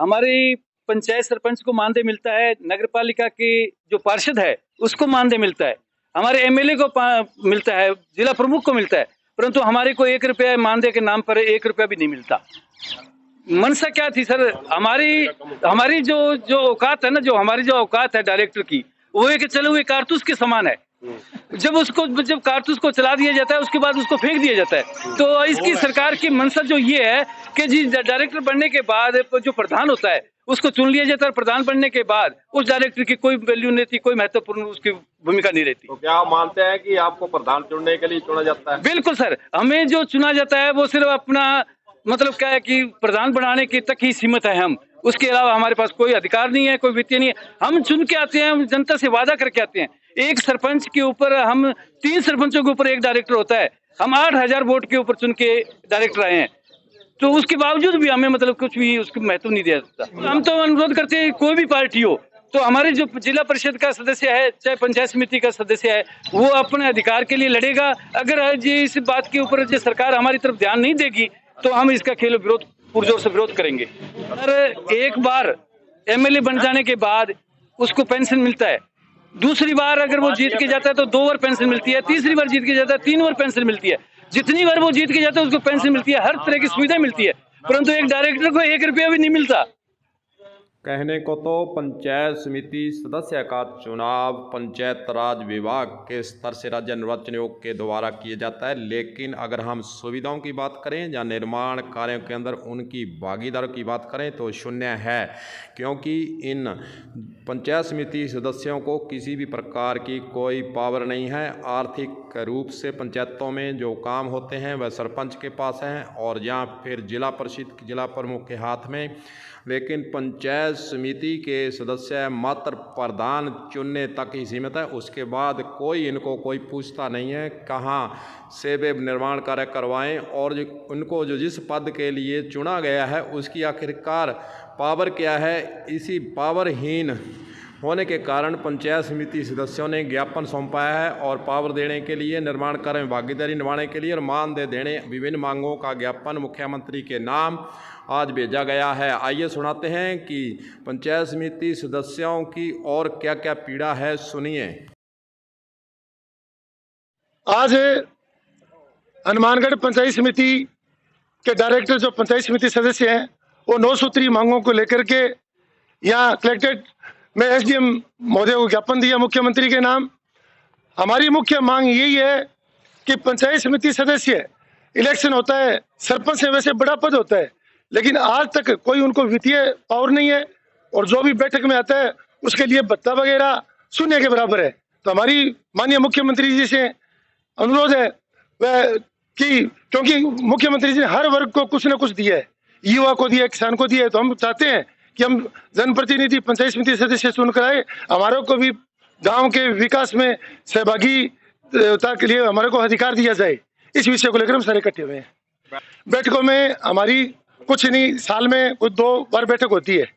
हमारी पंचायत सरपंच को मानदेय मिलता है, नगर पालिका के जो पार्षद है उसको मानदेय मिलता है, हमारे एमएलए को मिलता है, जिला प्रमुख को मिलता है, परंतु हमारे को 1 रुपया मानदेय के नाम पर 1 रुपया भी नहीं मिलता। मनसा क्या थी सर, हमारी हमारी जो जो औकात है ना, जो हमारी जो औकात है डायरेक्टर की, वो एक चले हुए कारतूस के समान है। जब कारतूस को चला दिया जाता है उसके बाद उसको फेंक दिया जाता है। तो इसकी सरकार की मंशा जो ये है कि जी डायरेक्टर बनने के बाद जो प्रधान होता है उसको चुन लिया जाता है, प्रधान बनने के बाद उस डायरेक्टर की कोई वैल्यू नहीं थी, कोई महत्वपूर्ण उसकी भूमिका नहीं रहती। तो क्या आप मानते हैं कि आपको प्रधान चुनने के लिए चुना जाता है? बिल्कुल सर, हमें जो चुना जाता है वो सिर्फ अपना मतलब क्या है कि प्रधान बनाने के तक ही सीमित है हम, उसके अलावा हमारे पास कोई अधिकार नहीं है, कोई वित्तीय नहीं है। हम चुन के आते हैं, हम जनता से वादा करके आते हैं। एक सरपंच के ऊपर हम 3 सरपंचों के ऊपर एक डायरेक्टर होता है, हम 8000 वोट के ऊपर चुन के डायरेक्टर आए हैं, तो उसके बावजूद भी हमें मतलब कुछ भी उसको महत्व नहीं दिया जाता। हम तो अनुरोध करते हैं कोई भी पार्टी हो, तो हमारे जो जिला परिषद का सदस्य है चाहे पंचायत समिति का सदस्य है, वो अपने अधिकार के लिए लड़ेगा। अगर आज इस बात के ऊपर जो सरकार हमारी तरफ ध्यान नहीं देगी तो हम इसका खेल विरोध पुरजोर से विरोध करेंगे। अगर एक बार एमएलए बन जाने के बाद उसको पेंशन मिलता है, दूसरी बार अगर वो जीत के जाता है तो 2 बार पेंशन मिलती है, तीसरी बार जीत के जाता है 3 बार पेंशन मिलती है, जितनी बार वो जीत के जाता है उसको पेंशन मिलती है, हर तरह की सुविधा मिलती है, परंतु एक डायरेक्टर को 1 रुपया भी नहीं मिलता। कहने को तो पंचायत समिति सदस्य का चुनाव पंचायत राज विभाग के स्तर से राज्य निर्वाचन आयोग के द्वारा किया जाता है, लेकिन अगर हम सुविधाओं की बात करें या निर्माण कार्यों के अंदर उनकी भागीदारों की बात करें तो शून्य है, क्योंकि इन पंचायत समिति सदस्यों को किसी भी प्रकार की कोई पावर नहीं है। आर्थिक रूप से पंचायतों में जो काम होते हैं वह सरपंच के पास हैं और या फिर जिला परिषद जिला प्रमुख के हाथ में, लेकिन पंचायत समिति के सदस्य मात्र प्रधान चुनने तक ही सीमित है। उसके बाद कोई इनको कोई पूछता नहीं है कहाँ से वे निर्माण कार्य करवाएं, और उनको जो जिस पद के लिए चुना गया है उसकी आखिरकार पावर क्या है। इसी पावरहीन होने के कारण पंचायत समिति सदस्यों ने ज्ञापन सौंपाया है और पावर देने के लिए, निर्माण कार्य में भागीदारी निभाने के लिए और मानदेय देने विभिन्न मांगों का ज्ञापन मुख्यमंत्री के नाम आज भेजा गया है। आइए सुनाते हैं कि पंचायत समिति सदस्यों की और क्या क्या पीड़ा है, सुनिए। आज हनुमानगढ़ पंचायत समिति के डायरेक्टर जो पंचायत समिति सदस्य हैं वो 9 सूत्री मांगों को लेकर के यहाँ कलेक्ट्रेट में एसडीएम महोदय को ज्ञापन दिया मुख्यमंत्री के नाम। हमारी मुख्य मांग यही है कि पंचायत समिति सदस्य इलेक्शन होता है, सरपंच से वैसे बड़ा पद होता है, लेकिन आज तक कोई उनको वित्तीय पावर नहीं है और जो भी बैठक में आता है उसके लिए भत्ता वगैरह शून्य के बराबर है। तो हमारी माननीय मुख्यमंत्री जी से अनुरोध है वह कि क्योंकि मुख्यमंत्री जी ने हर वर्ग को कुछ न कुछ दिया है, युवा को दिया, किसान को दिया है, तो हम चाहते हैं कि हम जनप्रतिनिधि पंचायत समिति सदस्य चुनकर आए, हमारे को भी गांव के विकास में सहभागिता के लिए हमारे को अधिकार दिया जाए। इस विषय को लेकर हम सारे इकट्ठे हुए हैं। बैठकों में हमारी कुछ नहीं, साल में कुछ 2 बार बैठक होती है,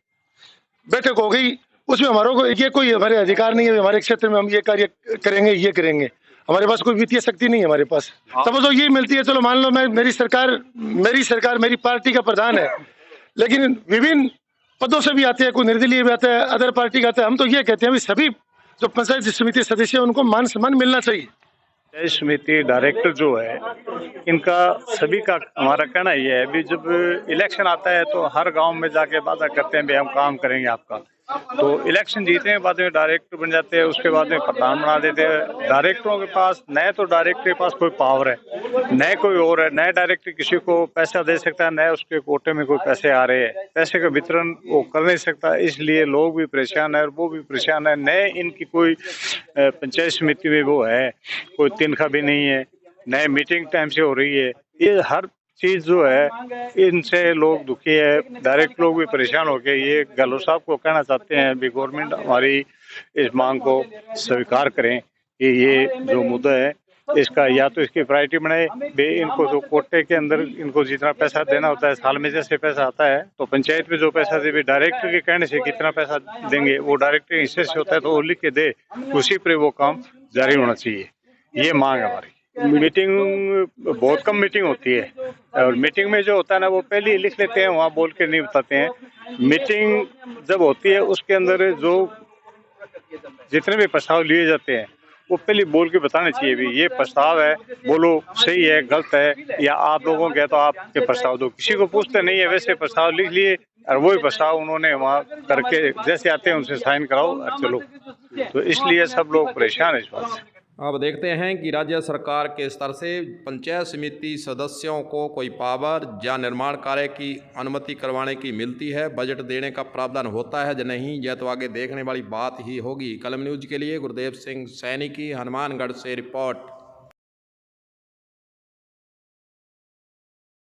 बैठक हो गई, उसमें हमारे को ये कोई हमारे अधिकार नहीं है हमारे क्षेत्र में हम ये कार्य करेंगे, ये करेंगे। हमारे पास कोई वित्तीय शक्ति नहीं है हमारे पास। तब तो ये मिलती है, चलो मान लो मैं मेरी सरकार मेरी पार्टी का प्रधान है, लेकिन विभिन्न पदों से भी आते हैं, कोई निर्दलीय भी आता है, अदर पार्टी का आता है। हम तो ये कहते हैं सभी जो पंचायत समिति सदस्य हैं उनको मान सम्मान मिलना चाहिए। पंचायत समिति डायरेक्टर जो है इनका सभी का हमारा कहना ये है, भी जब इलेक्शन आता है तो हर गांव में जाके वादा करते हैं भी हम काम करेंगे आपका, तो इलेक्शन जीतने के बाद में डायरेक्टर बन जाते हैं, उसके बाद में प्रधान बना देते हैं। डायरेक्टरों के पास नए तो डायरेक्टर के पास कोई पावर है, नए कोई और है, नए डायरेक्टर किसी को पैसा दे सकता है, नए उसके कोटे में कोई पैसे आ रहे हैं, पैसे का वितरण वो कर नहीं सकता, इसलिए लोग भी परेशान है और वो भी परेशान है। नए इनकी कोई पंचायत समिति में वो है कोई तनख्वाह भी नहीं है, नए मीटिंग टाइम से हो रही है, ये हर चीज जो है इनसे लोग दुखी है, डायरेक्ट लोग भी परेशान हो गए। ये गहलोत साहब को कहना चाहते हैं भी गवर्नमेंट हमारी इस मांग को स्वीकार करें कि ये जो मुद्दा है इसका या तो इसकी प्रायोरिटी बनाए, इनको जो कोटे के अंदर इनको जितना पैसा देना होता है, साल में जैसे पैसा आता है तो पंचायत में जो पैसा दे डायरेक्टर के कहने से कितना पैसा देंगे वो डायरेक्टर हिस्से से होता है तो वो लिख के दे, उसी पर वो काम जारी होना चाहिए। ये मांग है हमारी। मीटिंग बहुत कम मीटिंग होती है और मीटिंग में जो होता है ना वो पहले ही लिख लेते हैं, वहाँ बोल के नहीं बताते हैं। मीटिंग जब होती है उसके अंदर जो जितने भी प्रस्ताव लिए जाते हैं वो पहले बोल के बताना चाहिए भी ये प्रस्ताव है, बोलो सही है गलत है, या आप लोगों के तो आपके प्रस्ताव दो। किसी को पूछते नहीं है, वैसे प्रस्ताव लिख लिए और वही प्रस्ताव उन्होंने वहाँ करके जैसे आते हैं उनसे साइन कराओ और चलो। तो इसलिए सब लोग परेशान है इस बात से। अब देखते हैं कि राज्य सरकार के स्तर से पंचायत समिति सदस्यों को कोई पावर या निर्माण कार्य की अनुमति करवाने की मिलती है, बजट देने का प्रावधान होता है या नहीं, यह तो आगे देखने वाली बात ही होगी। कलम न्यूज के लिए गुरुदेव सिंह सैनी की हनुमानगढ़ से रिपोर्ट।